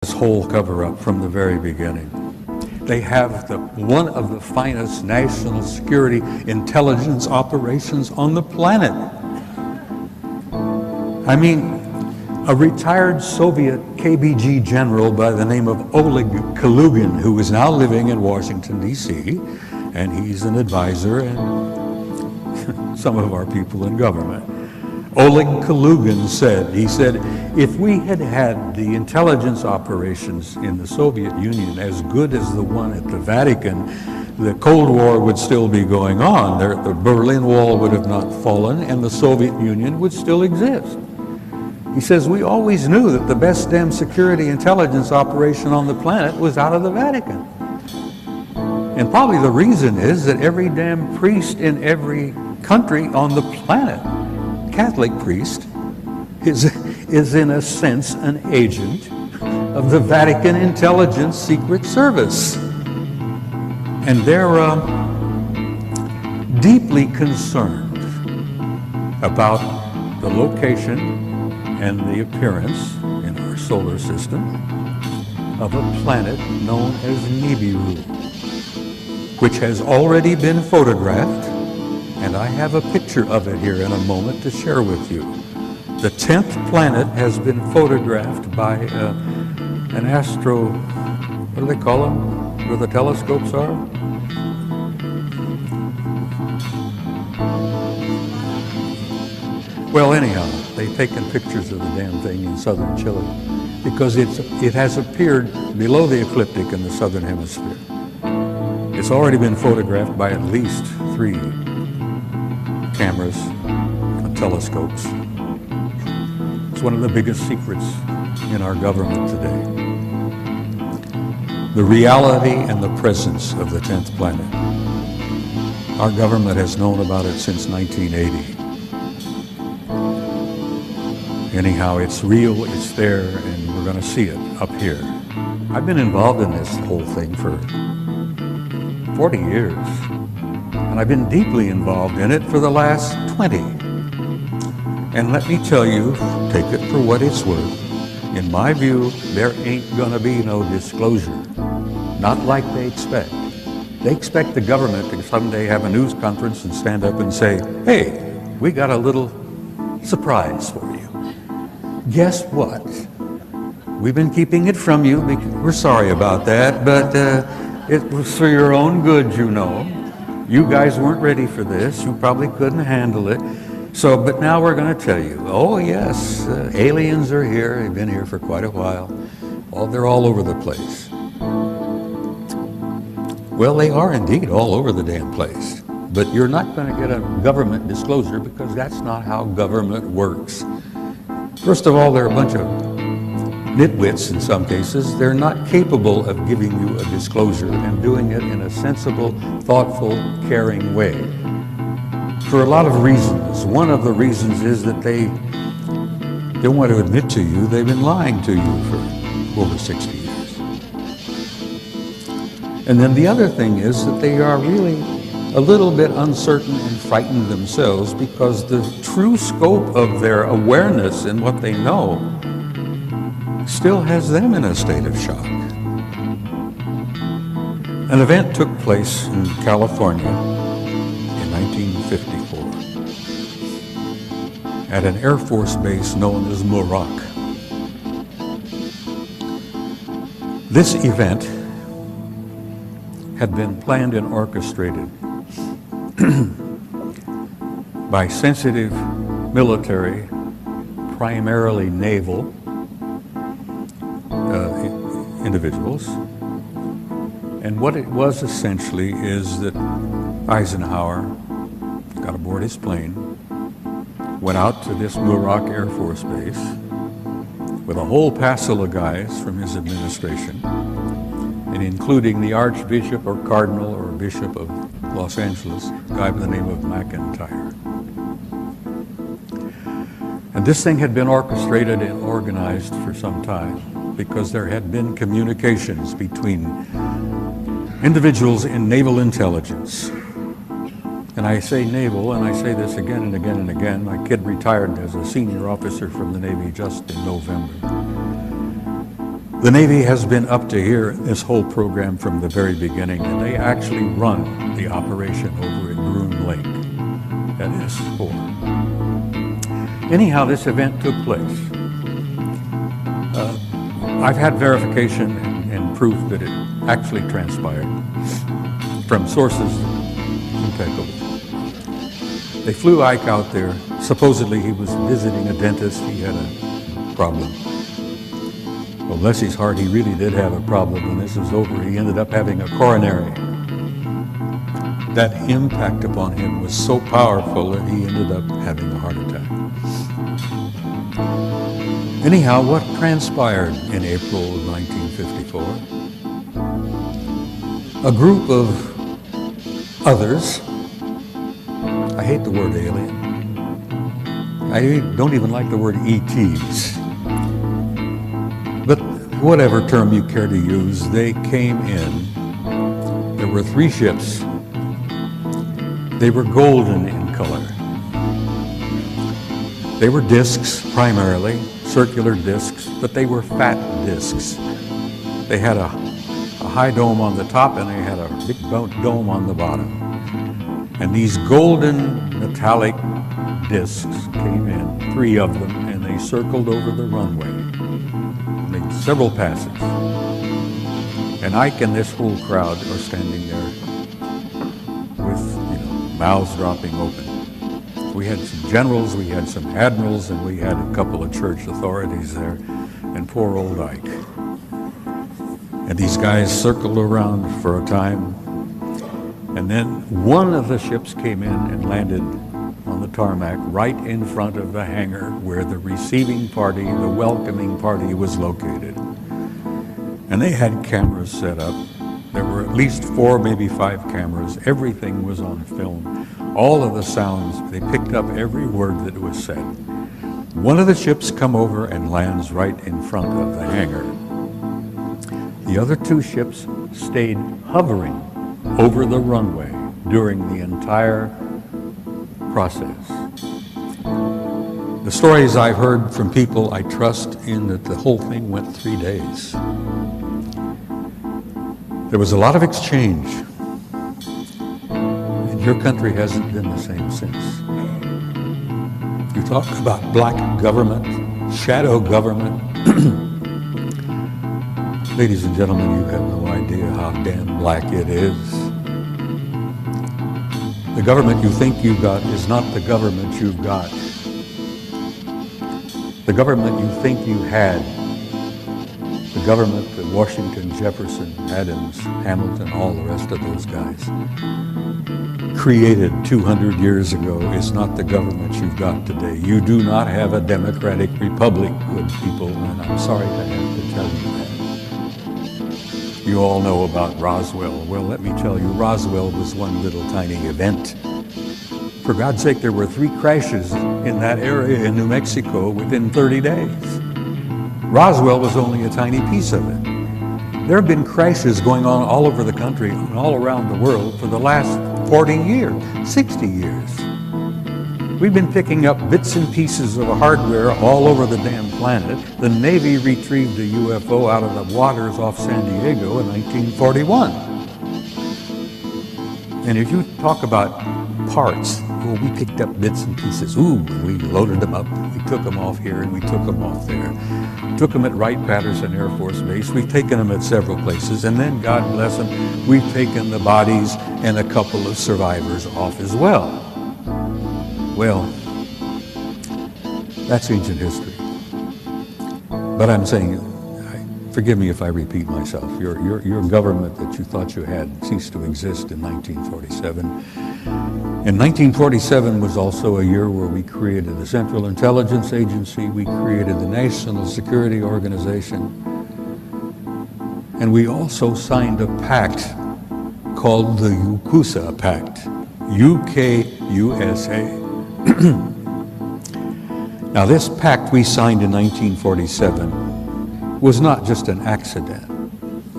this whole cover-up from the very beginning. They have one of the finest national security intelligence operations on the planet. I mean, a retired Soviet KGB general by the name of Oleg Kalugin, who is now living in Washington, D.C., and he's an advisor and some of our people in government. Oleg Kalugin said, if we had had the intelligence operations in the Soviet Union as good as the one at the Vatican, the Cold War would still be going on. The Berlin Wall would have not fallen, and the Soviet Union would still exist. He says, we always knew that the best damn security intelligence operation on the planet was out of the Vatican. And probably the reason is that every damn priest in every country on the planet, Catholic priest, is in a sense an agent of the Vatican Intelligence Secret Service. And they're deeply concerned about the location and the appearance in our solar system of a planet known as Nibiru, which has already been photographed, and I have a picture of it here in a moment to share with you. The 10th planet has been photographed by an astro, what do they call them, where the telescopes are? Well, anyhow, they've taken pictures of the damn thing in southern Chile because it has appeared below the ecliptic in the southern hemisphere. It's already been photographed by at least 3 cameras and telescopes. It's one of the biggest secrets in our government today. The reality and the presence of the 10th planet. Our government has known about it since 1980. Anyhow, it's real, it's there, and we're going to see it up here. I've been involved in this whole thing for 40 years, and I've been deeply involved in it for the last 20. And let me tell you, take it for what it's worth, in my view, there ain't going to be no disclosure. Not like they expect. They expect the government to someday have a news conference and stand up and say, hey, we got a little surprise for you. Guess what? We've been keeping it from you because we're sorry about that, but it was for your own good, you know. You guys weren't ready for this. You probably couldn't handle it. So, but now we're going to tell you, oh yes, aliens are here. They've been here for quite a while. Well, they're all over the place. Well, they are indeed all over the damn place. But you're not going to get a government disclosure because that's not how government works. First of all, they're a bunch of nitwits in some cases. They're not capable of giving you a disclosure and doing it in a sensible, thoughtful, caring way. For a lot of reasons. One of the reasons is that they don't want to admit to you they've been lying to you for over 60 years. And then the other thing is that they are really a little bit uncertain and frightened themselves because the true scope of their awareness and what they know still has them in a state of shock. An event took place in California in 1954 at an Air Force base known as Muroc. This event had been planned and orchestrated by sensitive military, primarily naval individuals. And what it was essentially is that Eisenhower got aboard his plane, went out to this Muroc Air Force Base with a whole passel of guys from his administration, and including the Archbishop or Cardinal or Bishop of Los Angeles, a guy by the name of McIntyre. And this thing had been orchestrated and organized for some time because there had been communications between individuals in naval intelligence. And I say naval, and I say this again and again and again. My kid retired as a senior officer from the Navy just in November. The Navy has been up to here in this whole program from the very beginning, and they actually run the operation over at Groom Lake at S4. Anyhow, this event took place. I've had verification and proof that it actually transpired from sources impeccable. They flew Ike out there. Supposedly he was visiting a dentist. He had a problem. Well, bless his heart, he really did have a problem. When this was over, he ended up having a coronary. That impact upon him was so powerful that he ended up having a heart attack. Anyhow, what transpired in April of 1954? A group of others, I hate the word alien, I don't even like the word ETs, but whatever term you care to use, they came in. There were 3 ships. They were golden in color. They were discs primarily, circular discs, but they were fat discs. They had a high dome on the top and they had a big dome on the bottom. And these golden metallic discs came in, 3 of them, and they circled over the runway, made several passes. And Ike and this whole crowd are standing there with, mouths dropping open. We had some generals, we had some admirals, and we had a couple of church authorities there, and poor old Ike. And these guys circled around for a time, and then one of the ships came in and landed on the tarmac right in front of the hangar where the receiving party, the welcoming party, was located. And they had cameras set up. There were at least 4, maybe 5 cameras. Everything was on film. All of the sounds, they picked up every word that was said. One of the ships come over and lands right in front of the hangar. The other 2 ships stayed hovering over the runway during the entire process. The stories I've heard from people I trust in that the whole thing went 3 days. There was a lot of exchange. And your country hasn't been the same since. You talk about black government, shadow government. Ladies and gentlemen, you have no idea how damn black it is. The government you think you've got is not the government you've got. The government you think you had, the government that Washington, Jefferson, Adams, Hamilton, all the rest of those guys created 200 years ago is not the government you've got today. You do not have a democratic republic, good people, and I'm sorry to have to tell you that. You all know about Roswell. Well, let me tell you, Roswell was one little tiny event. For God's sake, there were 3 crashes in that area in New Mexico within 30 days. Roswell was only a tiny piece of it. There have been crashes going on all over the country and all around the world for the last 40 years, 60 years. We've been picking up bits and pieces of hardware all over the damn planet. The Navy retrieved a UFO out of the waters off San Diego in 1941. And if you talk about parts, well, we picked up bits and pieces. Ooh, we loaded them up. We took them off here and we took them off there. Took them at Wright-Patterson Air Force Base. We've taken them at several places. And then, God bless them, we've taken the bodies and a couple of survivors off as well. Well, that's ancient history. But I'm saying, forgive me if I repeat myself, your government that you thought you had ceased to exist in 1947. And 1947 was also a year where we created the Central Intelligence Agency, we created the National Security Organization, and we also signed a pact called the UKUSA Pact, UK-USA. Now, this pact we signed in 1947 was not just an accident.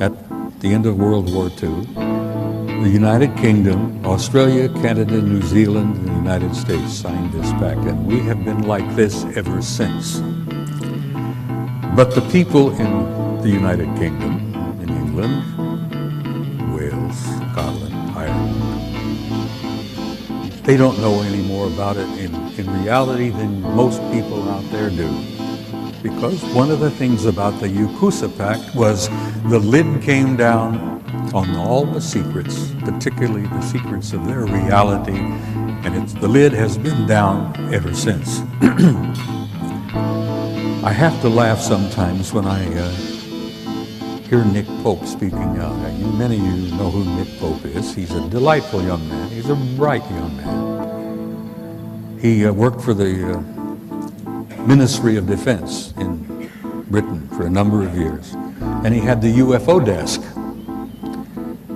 At the end of World War II, the United Kingdom, Australia, Canada, New Zealand, and the United States signed this pact, and we have been like this ever since. But the people in the United Kingdom, in England, Wales, Scotland, Ireland. They don't know any more about it in reality than most people out there do. Because one of the things about the Yakuza Pact was the lid came down on all the secrets, particularly the secrets of their reality, and the lid has been down ever since. I have to laugh sometimes when I hear Nick Pope speaking out. Many of you know who Nick Pope is. He's a delightful young man. He's a bright young man. He worked for the Ministry of Defense in Britain for a number of years, and he had the UFO desk.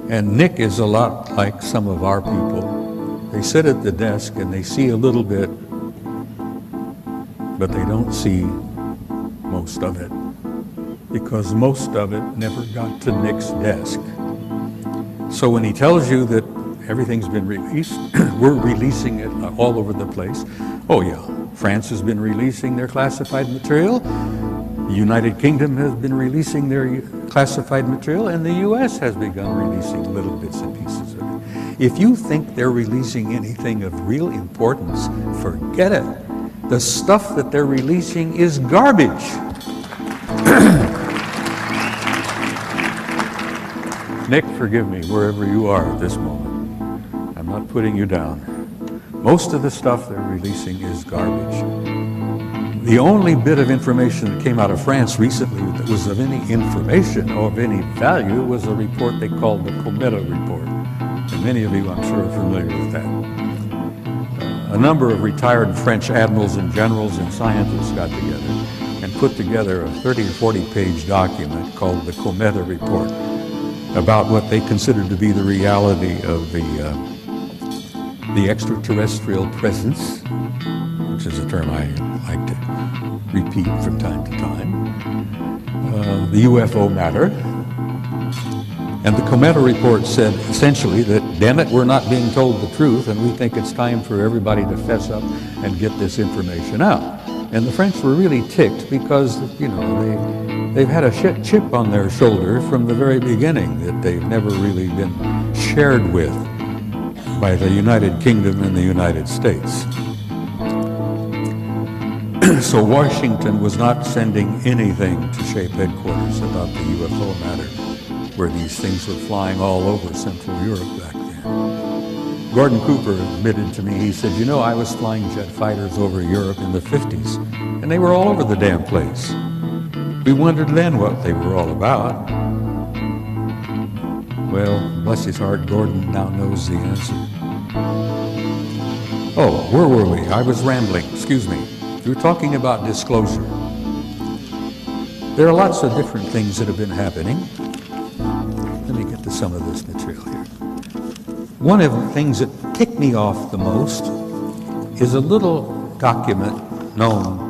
And Nick is a lot like some of our people. They sit at the desk and they see a little bit, but they don't see most of it, because most of it never got to Nick's desk. So when he tells you that everything's been released, we're releasing it all over the place. Oh yeah, France has been releasing their classified material. The United Kingdom has been releasing their classified material, and the US has begun releasing little bits and pieces of it. If you think they're releasing anything of real importance, forget it. The stuff that they're releasing is garbage. Nick, forgive me wherever you are at this moment. I'm not putting you down. Most of the stuff they're releasing is garbage. The only bit of information that came out of France recently that was of any information or of any value was a report they called the Cometa report. And many of you, I'm sure, are familiar with that. A number of retired French admirals and generals and scientists got together and put together a 30 or 40-page document called the Cometa report about what they considered to be the reality of the extraterrestrial presence, which is a term I like to repeat from time to time, the UFO matter. And the Cometa report said essentially that, damn it, we're not being told the truth, and we think it's time for everybody to fess up and get this information out. And the French were really ticked because, they've had a chip on their shoulder from the very beginning that they've never really been shared with by the United Kingdom and the United States. So Washington was not sending anything to Shape headquarters about the UFO matter, where these things were flying all over Central Europe back then. Gordon Cooper admitted to me, he said, I was flying jet fighters over Europe in the 50s, and they were all over the damn place. We wondered then what they were all about. Well, bless his heart, Gordon now knows the answer. Oh, where were we? I was rambling, excuse me. We were talking about disclosure. There are lots of different things that have been happening. Let me get to some of this material here. One of the things that ticked me off the most is a little document known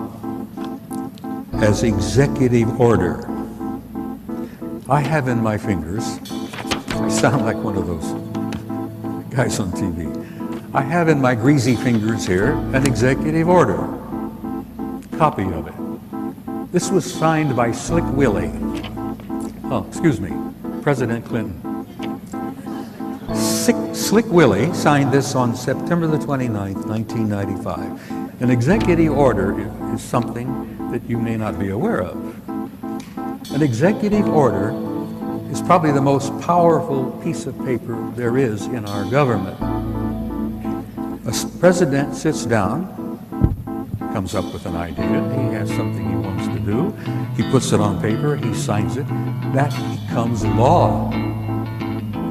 as executive order. I have in my fingers, I sound like one of those guys on TV. I have in my greasy fingers here an executive order, copy of it. This was signed by Slick Willie. President Clinton. Slick Willie signed this on September the 29th, 1995. An executive order is something that you may not be aware of. An executive order is probably the most powerful piece of paper there is in our government. A president sits down, comes up with an idea, he has something he wants to do, he puts it on paper, he signs it, that becomes law.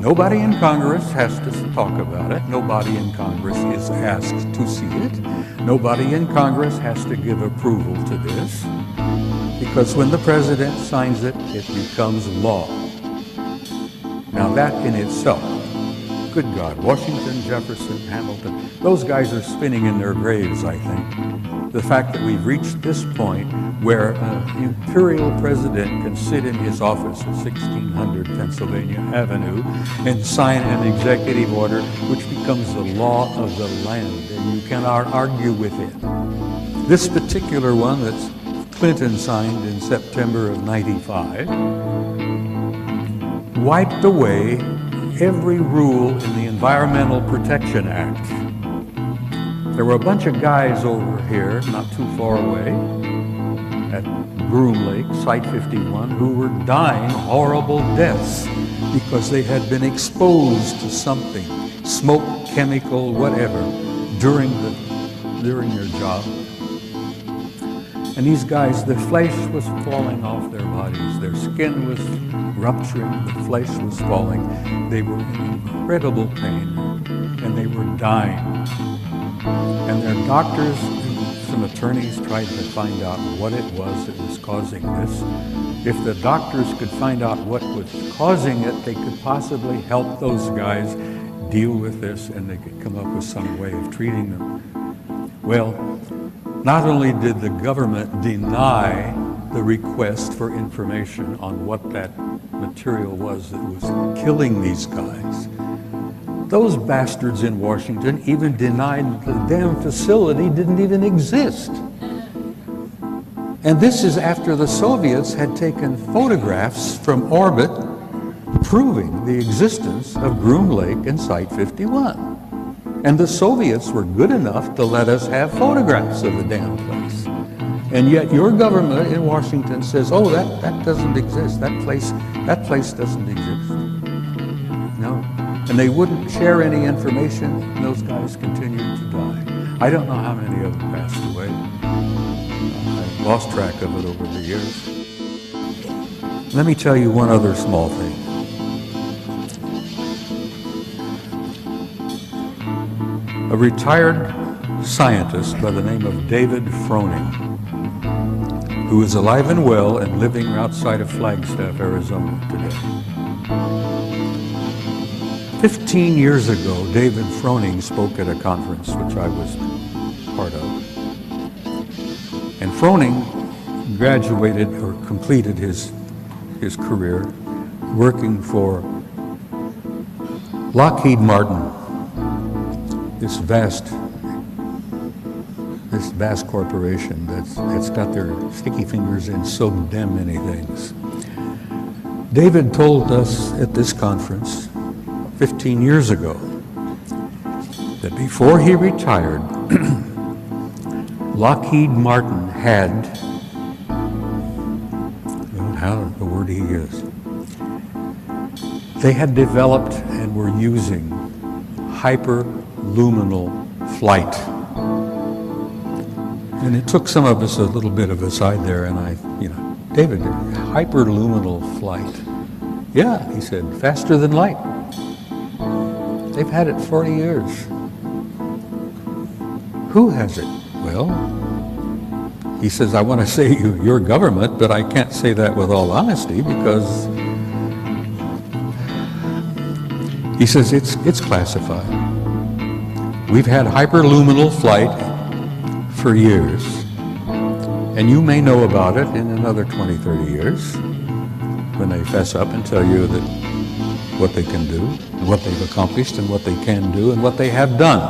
Nobody in Congress has to talk about it. Nobody in Congress is asked to see it. Nobody in Congress has to give approval to this, because when the president signs it, it becomes law. Now that in itself, good God, Washington, Jefferson, Hamilton, those guys are spinning in their graves, I think. The fact that we've reached this point where an imperial president can sit in his office at 1600 Pennsylvania Avenue and sign an executive order which becomes the law of the land, and you cannot argue with it. This particular one that's Clinton signed in September of '95, wiped away every rule in the Environmental Protection Act. There were a bunch of guys over here, not too far away, at Groom Lake, Site 51, who were dying horrible deaths because they had been exposed to something, smoke, chemical, whatever, during their job. And these guys, their flesh was falling off their bodies, their skin was rupturing, the flesh was falling. They were in incredible pain, and they were dying. And their doctors and some attorneys tried to find out what it was that was causing this. If the doctors could find out what was causing it, they could possibly help those guys deal with this, and they could come up with some way of treating them. Well, not only did the government deny the request for information on what that material was that was killing these guys, those bastards in Washington even denied the damn facility didn't even exist. And this is after the Soviets had taken photographs from orbit proving the existence of Groom Lake and Site 51. And the Soviets were good enough to let us have photographs of the damn place. And yet your government in Washington says, oh, that doesn't exist. That place doesn't exist. No. And they wouldn't share any information, and those guys continued to die. I don't know how many of them passed away. I've lost track of it over the years. Let me tell you one other small thing. A retired scientist by the name of David Froning, who is alive and well and living outside of Flagstaff, Arizona today. 15 years ago, David Froning spoke at a conference which I was part of. And Froning graduated or completed his career working for Lockheed Martin, this vast corporation that's got their sticky fingers in so damn many things. David told us at this conference 15 years ago that before he retired, Lockheed Martin had, I don't know how the word he is, they had developed and were using hyperluminal flight. And it took some of us a little bit of a side there, and David, hyperluminal flight. Yeah, he said, faster than light. They've had it 40 years. Who has it? Well, he says, I want to say your government, but I can't say that with all honesty because he says it's classified. We've had hyperluminal flight for years, and you may know about it in another 20, 30 years when they fess up and tell you that what they can do, and what they've accomplished, and what they can do, and what they have done.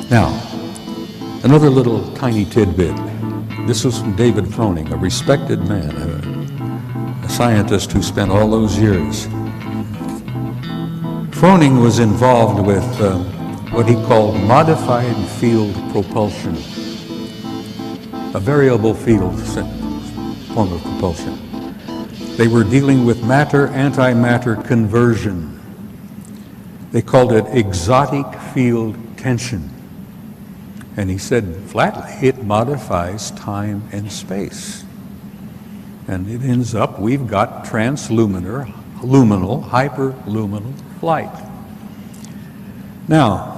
Now, another little tiny tidbit. This was from David Froning, a respected man, a scientist who spent all those years. Froning was involved with what he called modified field propulsion, a variable field form of propulsion. They were dealing with matter-antimatter conversion. They called it exotic field tension. And he said flatly, it modifies time and space. And it ends up, we've got transluminal, hyperluminal flight. Now,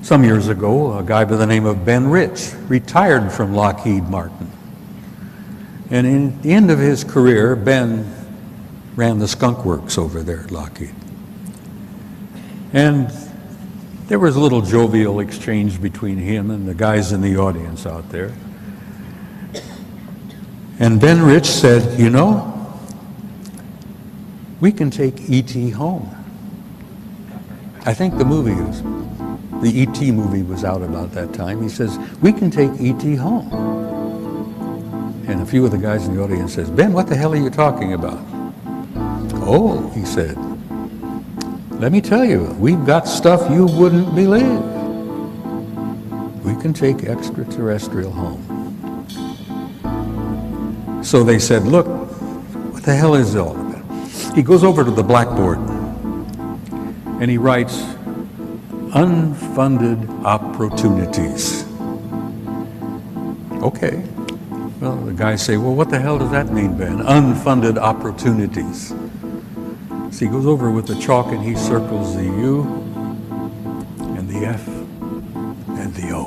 some years ago, a guy by the name of Ben Rich retired from Lockheed Martin. And in the end of his career, Ben ran the skunk works over there at Lockheed. And there was a little jovial exchange between him and the guys in the audience out there. And Ben Rich said, you know, we can take E.T. home. I think the E.T. movie was out about that time. He says, we can take E.T. home. And a few of the guys in the audience says, Ben, what the hell are you talking about? Oh, he said, let me tell you, we've got stuff you wouldn't believe. We can take extraterrestrial home. So they said, look, what the hell is it all about? He goes over to the blackboard and he writes, unfunded opportunities. Okay. Well, the guys say, well, what the hell does that mean, Ben? Unfunded opportunities. So he goes over with the chalk and he circles the U and the F and the O.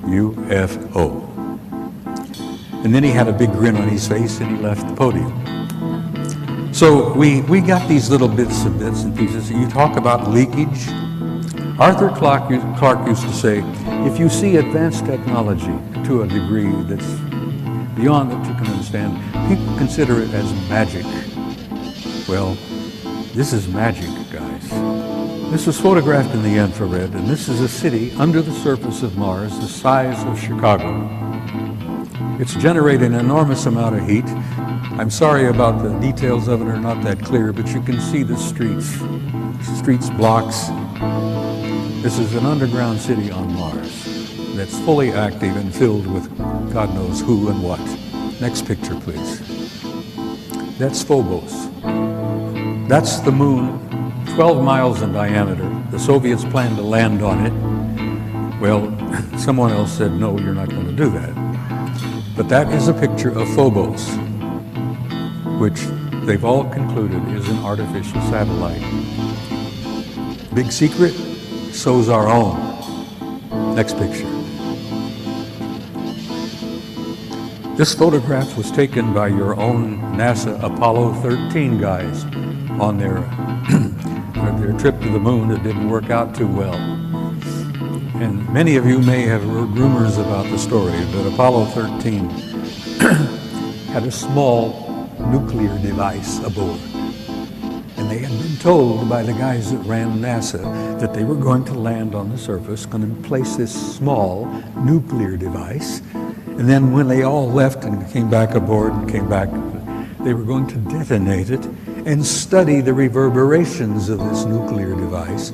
UFO. And then he had a big grin on his face and he left the podium. So we got these little bits and pieces. You talk about leakage. Arthur Clarke used to say, if you see advanced technology to a degree that's beyond what you can understand, people consider it as magic. Well, this is magic, guys. This was photographed in the infrared, and this is a city under the surface of Mars the size of Chicago. It's generating an enormous amount of heat. I'm sorry about the details of it are not that clear, but you can see the streets, blocks. This is an underground city on Mars that's fully active and filled with God knows who and what. Next picture, please. That's Phobos. That's the moon, 12 miles in diameter. The Soviets planned to land on it. Well, someone else said, no, you're not going to do that. But that is a picture of Phobos, which they've all concluded is an artificial satellite. Big secret, so's our own. Next picture. This photograph was taken by your own NASA Apollo 13 guys on their trip to the moon that didn't work out too well. And many of you may have heard rumors about the story, but Apollo 13 had a small nuclear device aboard. And they had been told by the guys that ran NASA that they were going to land on the surface, going to place this small nuclear device. And then when they all left and came back aboard and came back, they were going to detonate it and study the reverberations of this nuclear device,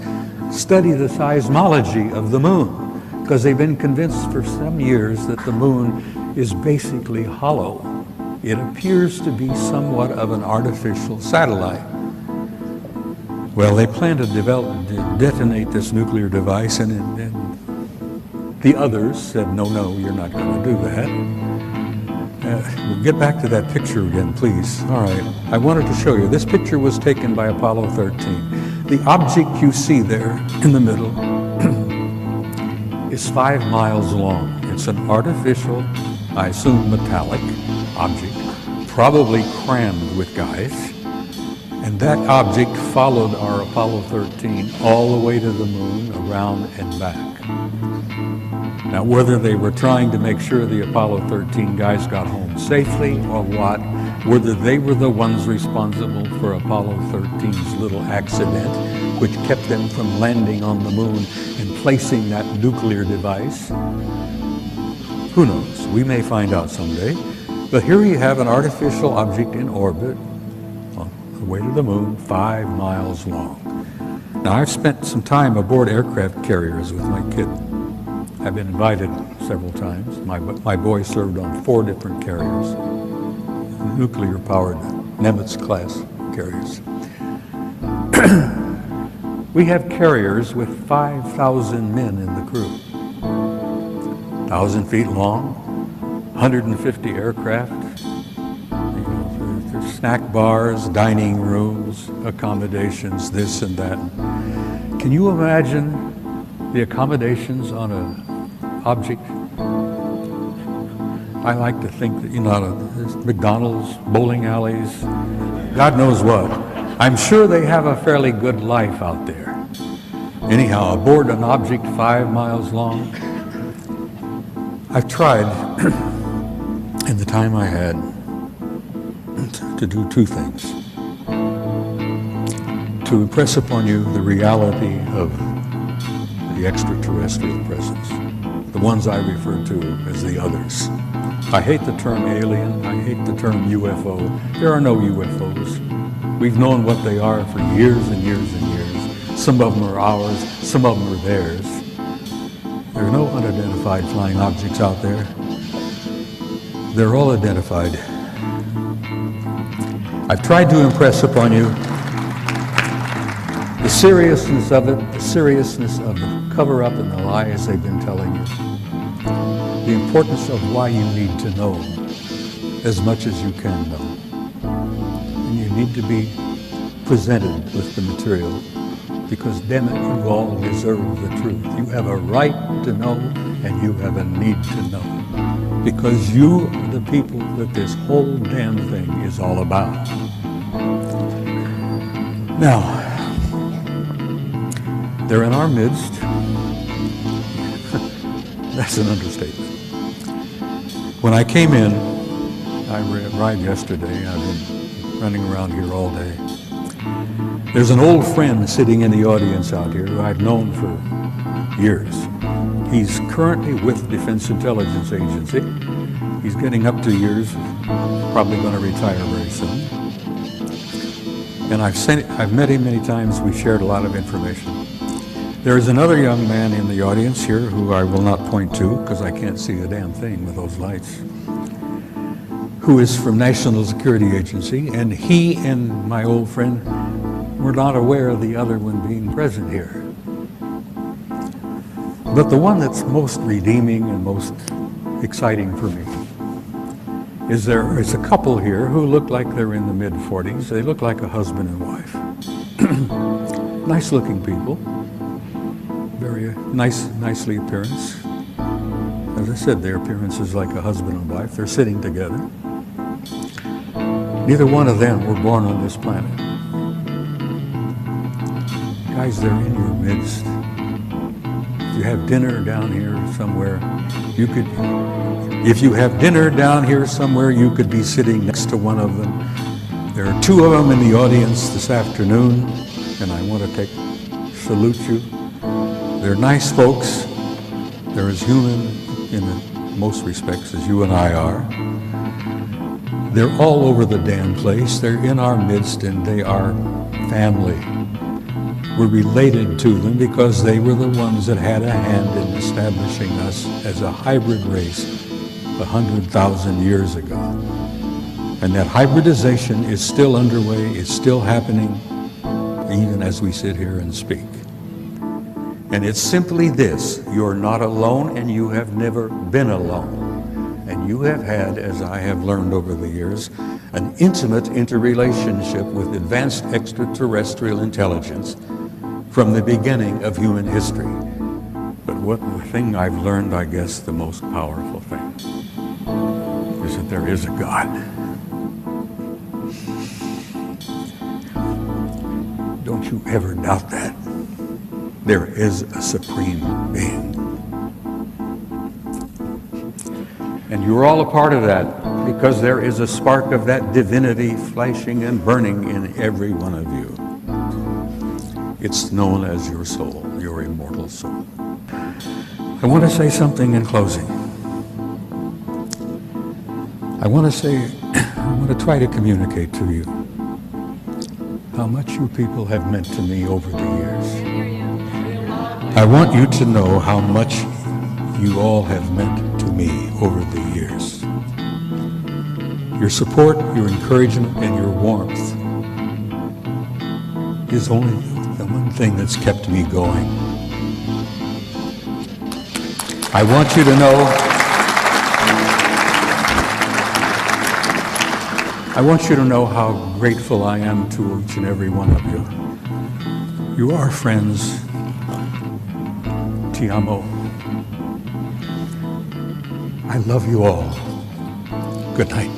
study the seismology of the moon, because they've been convinced for some years that the moon is basically hollow. It appears to be somewhat of an artificial satellite. Well, they plan to detonate this nuclear device, and the others said, no, you're not going to do that. We'll get back to that picture again, please. All right, I wanted to show you. This picture was taken by Apollo 13. The object you see there in the middle is 5 miles long. It's an artificial, I assume metallic object, probably crammed with guys. And that object followed our Apollo 13 all the way to the moon, around and back. Now, whether they were trying to make sure the Apollo 13 guys got home safely or what, whether they were the ones responsible for Apollo 13's little accident, which kept them from landing on the moon and placing that nuclear device, who knows? We may find out someday. But here you have an artificial object in orbit on the way to the moon, 5 miles long. Now, I've spent some time aboard aircraft carriers with my kid. I've been invited several times. My boy served on 4 different carriers, nuclear-powered Nimitz-class carriers. We have carriers with 5,000 men in the crew, 1,000 feet long, 150 aircraft. There's snack bars, dining rooms, accommodations, this and that. Can you imagine the accommodations on an object? I like to think that, there's McDonald's, bowling alleys, God knows what. I'm sure they have a fairly good life out there. Anyhow, aboard an object 5 miles long, I've tried, in the time I had, to do 2 things. to impress upon you the reality of the extraterrestrial presence, the ones I refer to as the others. I hate the term alien, I hate the term UFO. There are no UFOs. We've known what they are for years and years and years. Some of them are ours, some of them are theirs. There are no unidentified flying objects out there. They're all identified. I've tried to impress upon you the seriousness of it, the seriousness of the cover-up and the lies they've been telling you, the importance of why you need to know as much as you can know. And you need to be presented with the material because, damn it, you all deserve the truth. You have a right to know and you have a need to know because you are the people that this whole damn thing is all about. Now, they're in our midst. That's an understatement. When I came in, I arrived yesterday. I've been running around here all day. There's an old friend sitting in the audience out here who I've known for years. He's currently with Defense Intelligence Agency. He's getting up to years, probably going to retire very soon. And I've met him many times. We've shared a lot of information. There is another young man in the audience here who I will not point to because I can't see a damn thing with those lights, who is from National Security Agency, and he and my old friend were not aware of the other one being present here. But the one that's most redeeming and most exciting for me is there is a couple here who look like they're in the mid-40s. They look like a husband and wife. Nice-looking people. Very nicely appearance. As I said, their appearance is like a husband and wife. They're sitting together. Neither one of them were born on this planet. Guys, they're in your midst. If you have dinner down here somewhere, if you have dinner down here somewhere, you could be sitting next to one of them. There are two of them in the audience this afternoon, and I want to salute you. They're nice folks. They're as human in most respects as you and I are. They're all over the damn place. They're in our midst and they are family. We're related to them because they were the ones that had a hand in establishing us as a hybrid race 100,000 years ago. And that hybridization is still underway. It's still happening even as we sit here and speak. And it's simply this: you're not alone and you have never been alone. And you have had, as I have learned over the years, an intimate interrelationship with advanced extraterrestrial intelligence from the beginning of human history. But the thing I've learned, I guess, the most powerful thing, is that there is a God. Don't you ever doubt that. There is a supreme being. And you're all a part of that because there is a spark of that divinity flashing and burning in every one of you. It's known as your soul, your immortal soul. I want to say something in closing. I want to try to communicate to you how much you people have meant to me over the years. I want you to know how much you all have meant to me over the years. Your support, your encouragement, and your warmth is only the one thing that's kept me going. I want you to know how grateful I am to each and every one of you. You are friends. Ti amo. I love you all. Good night.